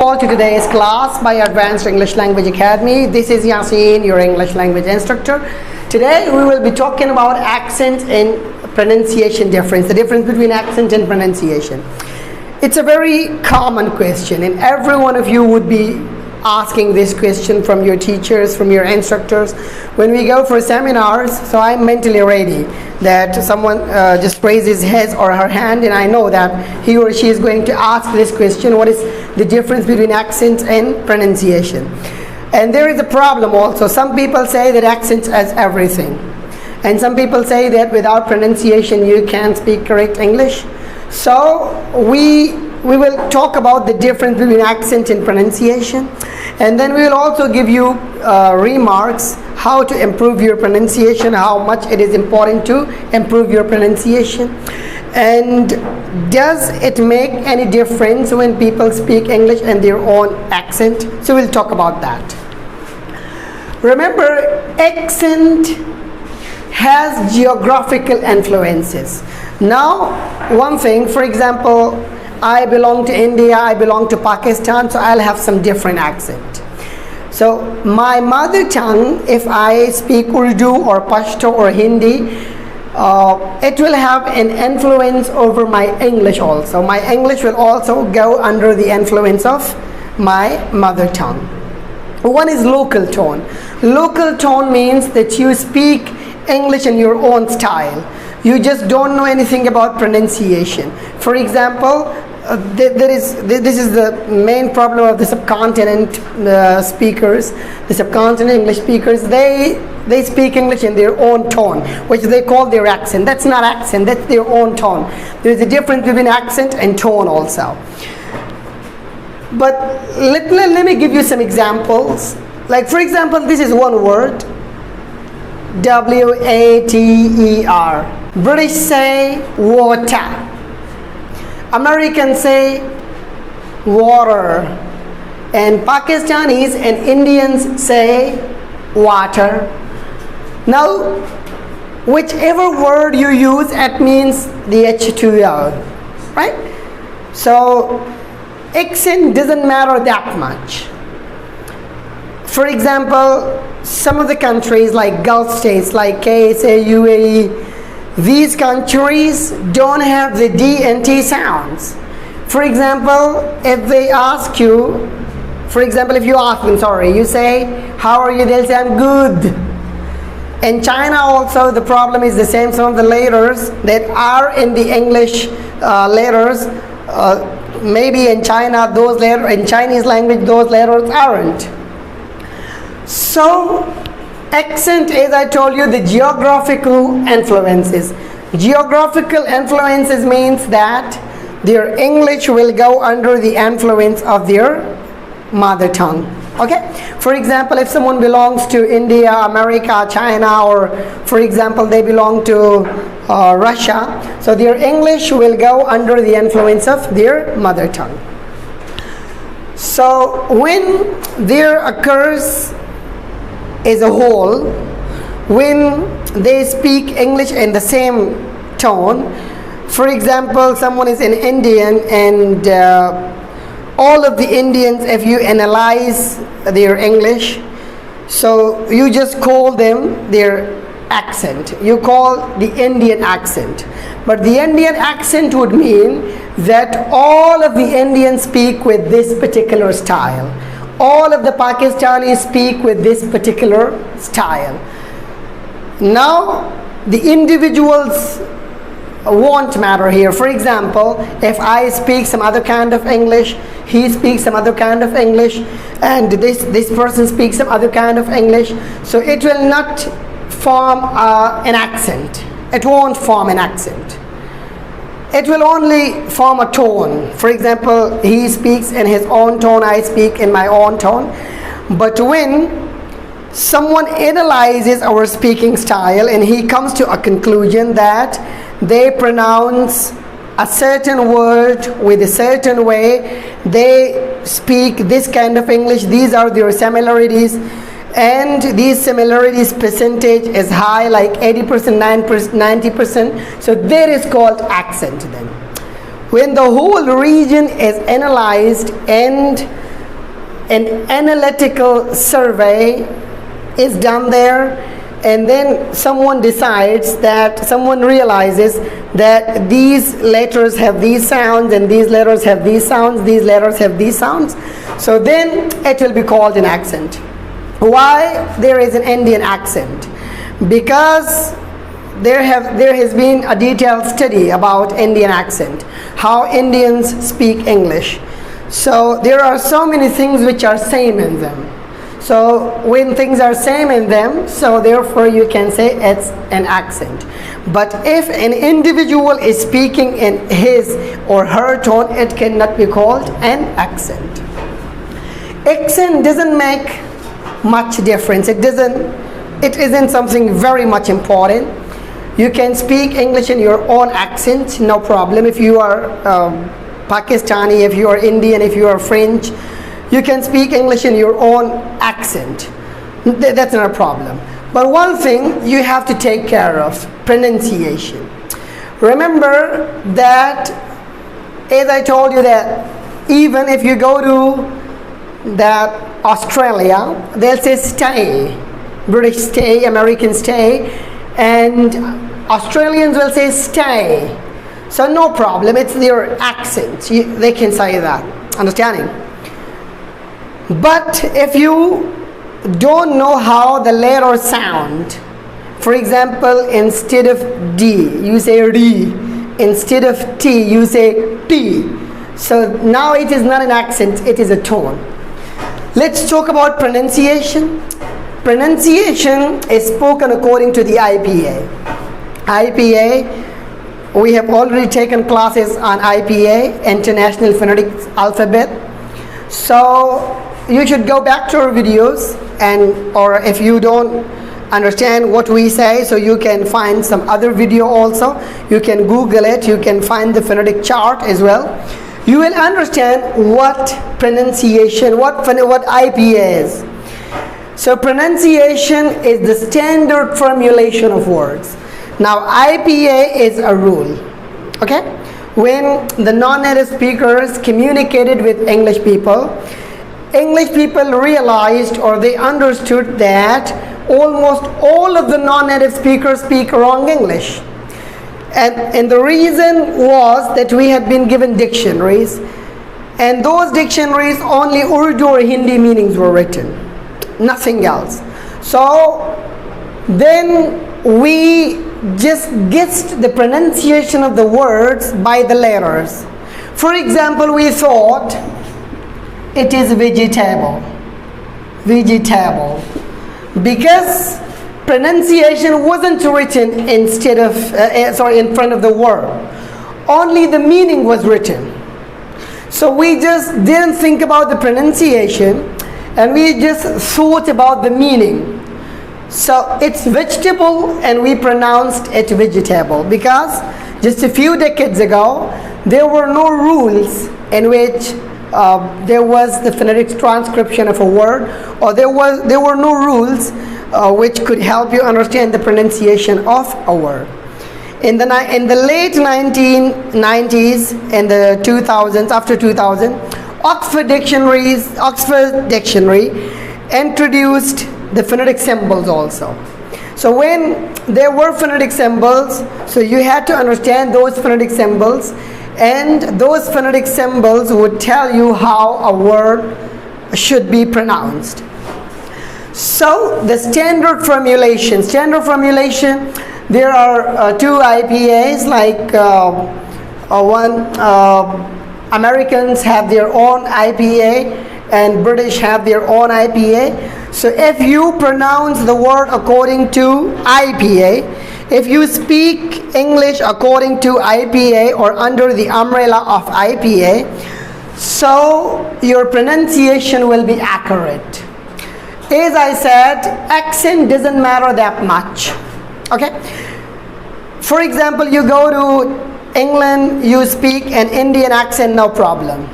To today's class by Advanced English Language Academy. This is Yasin, your English language instructor. Today we will be talking about accent and pronunciation difference, the difference between accent and pronunciation. It's a very common question, and every one of you would be asking this question from your teachers, from your instructors. When we go for seminars, so I'm mentally ready that someone just raises his or her hand, and I know that he or she is going to ask this question: what is the difference between accent and pronunciation? And there is a problem also. Some people say that accent is everything, and some people say that without pronunciation you can't speak correct English. So we will talk about the difference between accent and pronunciation, and then we will also give you remarks how to improve your pronunciation, how much it is important to improve your pronunciation, and does it make any difference when people speak English and their own accent. So we'll talk about that. Remember, accent has geographical influences. Now, one thing, for example, I belong to India, I belong to Pakistan, so I'll have some different accent. So my mother tongue, if I speak Urdu or Pashto or Hindi, it will have an influence over my English also. My English will also go under the influence of my mother tongue. One is local tone. Local tone means that you speak English in your own style. You just don't know anything about pronunciation. For example, this is the main problem of the subcontinent speakers. The subcontinent English speakers, they speak English in their own tone, which they call their accent. That's not accent, that's their own tone. There's a difference between accent and tone also. But let me give you some examples. Like, for example, this is one word, water. British say water. Americans say water. And Pakistanis and Indians say water. Now, whichever word you use, it means the H2O, right? So, accent doesn't matter that much. For example, some of the countries like Gulf states, like KSA, UAE, these countries don't have the D and T sounds. For example, if they ask you, for example, if you ask them, you say, how are you? They'll say, I'm good. In China also, the problem is the same. Some of the letters that are in the English letters, maybe in China, those letters, in Chinese language, those letters aren't. So, accent, as I told you, the geographical influences. Geographical influences means that their English will go under the influence of their mother tongue. Okay? For example, if someone belongs to India, America, China, or for example, they belong to Russia, so their English will go under the influence of their mother tongue. So, when there occurs as a whole, when they speak English in the same tone, for example, someone is an Indian, and all of the Indians, if you analyze their English, so you just call them their accent. You call the Indian accent. But the Indian accent would mean that all of the Indians speak with this particular style. All of the Pakistanis speak with this particular style. Now, the individuals won't matter here. For example, if I speak some other kind of English, he speaks some other kind of English, and this person speaks some other kind of English, so it will not form an accent. It won't form an accent. It will only form a tone. For example, he speaks in his own tone, I speak in my own tone. But when someone analyzes our speaking style and he comes to a conclusion that they pronounce a certain word with a certain way, they speak this kind of English, these are their similarities, and these similarities percentage is high, like 80%, 90%, so that is called accent then. When the whole region is analyzed and an analytical survey is done there, and then someone realizes that these letters have these sounds, and these letters have these sounds, these letters have these sounds, so then it will be called an accent. Why there is an Indian accent? Because there has been a detailed study about Indian accent, how Indians speak English. So there are so many things which are same in them. So when things are same in them, so therefore you can say it's an accent. But if an individual is speaking in his or her tone, it cannot be called an accent. Accent doesn't make much difference. It isn't something very much important. You can speak English in your own accent, no problem. If you are Pakistani, if you are Indian, if you are French, you can speak English in your own accent. That's not a problem. But one thing you have to take care of: pronunciation. Remember that, as I told you, that even if you go to that Australia, they'll say stay. British stay, American stay, and Australians will say stay. So no problem, it's their accent. They can say that. Understanding? But if you don't know how the letters sound, for example, instead of D, you say D. Instead of T, you say T. So now it is not an accent, it is a tone. Let's talk about pronunciation. Pronunciation is spoken according to the IPA. IPA, we have already taken classes on IPA, International Phonetic Alphabet. So you should go back to our videos, or if you don't understand what we say, so you can find some other video also. You can Google it, you can find the phonetic chart as well. You will understand what pronunciation, what IPA is. So pronunciation is the standard formulation of words. Now IPA is a rule, okay? When the non-native speakers communicated with English people realized, or they understood, that almost all of the non-native speakers speak wrong English. And the reason was that we had been given dictionaries, and those dictionaries only Urdu or Hindi meanings were written, nothing else. So then we just guessed the pronunciation of the words by the letters. For example, we thought it is vegetable, because pronunciation wasn't written instead of in front of the word, only the meaning was written. So we just didn't think about the pronunciation, and we just thought about the meaning. So it's vegetable, and we pronounced it vegetable, because just a few decades ago there were no rules in which there was the phonetic transcription of a word, or there were no rules which could help you understand the pronunciation of a word. In the late 1990s and the 2000s, after 2000, Oxford Dictionary introduced the phonetic symbols also. So when there were phonetic symbols, so you had to understand those phonetic symbols, and those phonetic symbols would tell you how a word should be pronounced. So the standard formulation, there are two IPAs, like Americans have their own IPA and British have their own IPA. So if you pronounce the word according to IPA, if you speak English according to IPA or under the umbrella of IPA, so your pronunciation will be accurate. As I said, accent doesn't matter that much, okay? For example, you go to England, you speak an Indian accent, no problem.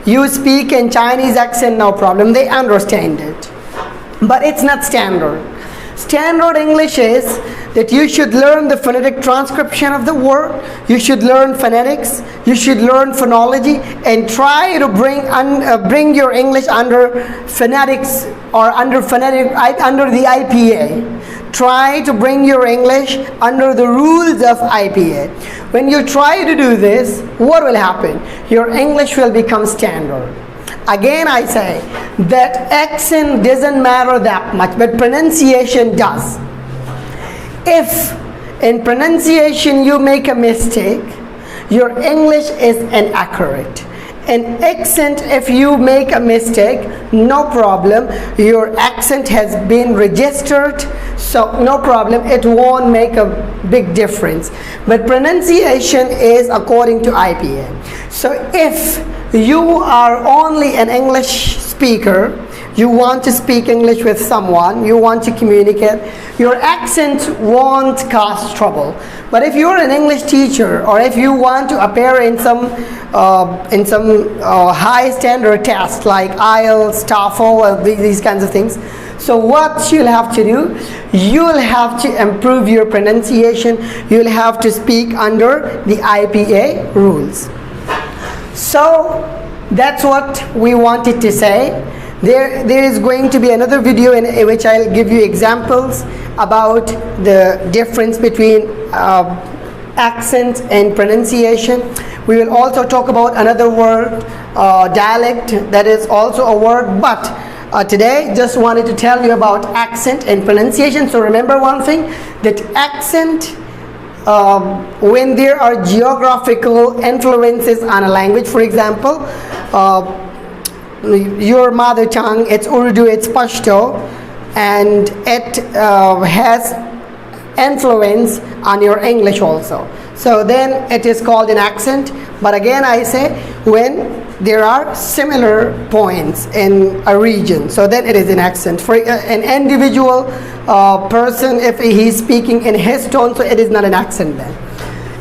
You speak in Chinese accent, no problem. They understand it. But it's not standard. Standard English is that you should learn the phonetic transcription of the word, you should learn phonetics, you should learn phonology, and try to bring your English under phonetics or under the IPA. Try to bring your English under the rules of IPA. When you try to do this, what will happen? Your English will become standard. Again, I say that accent doesn't matter that much, but pronunciation does. If in pronunciation you make a mistake, your English is inaccurate. In accent, if you make a mistake, no problem, your accent has been registered, so no problem, it won't make a big difference. But pronunciation is according to IPA. So if you are only an English speaker, you want to speak English with someone, you want to communicate, your accent won't cause trouble. But if you're an English teacher, or if you want to appear in some high standard test like IELTS, TOEFL, these kinds of things, so what you'll have to do, you'll have to improve your pronunciation, you'll have to speak under the IPA rules. So that's what we wanted to say. There is going to be another video in which I'll give you examples about the difference between accent and pronunciation. We will also talk about another word, dialect, that is also a word, but today just wanted to tell you about accent and pronunciation. So remember one thing, that accent, when there are geographical influences on a language, for example, your mother tongue, it's Urdu, it's Pashto, and it has influence on your English also. So then it is called an accent. But again, I say when there are similar points in a region, so then it is an accent. For an individual person, if he's speaking in his tone, so it is not an accent then.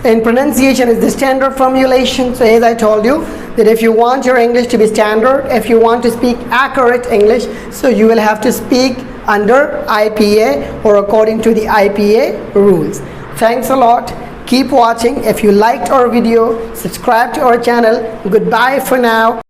And pronunciation is the standard formulation. So as I told you, that if you want your English to be standard, if you want to speak accurate English, so you will have to speak under IPA or according to the IPA rules. Thanks a lot. Keep watching. If you liked our video, subscribe to our channel. Goodbye for now.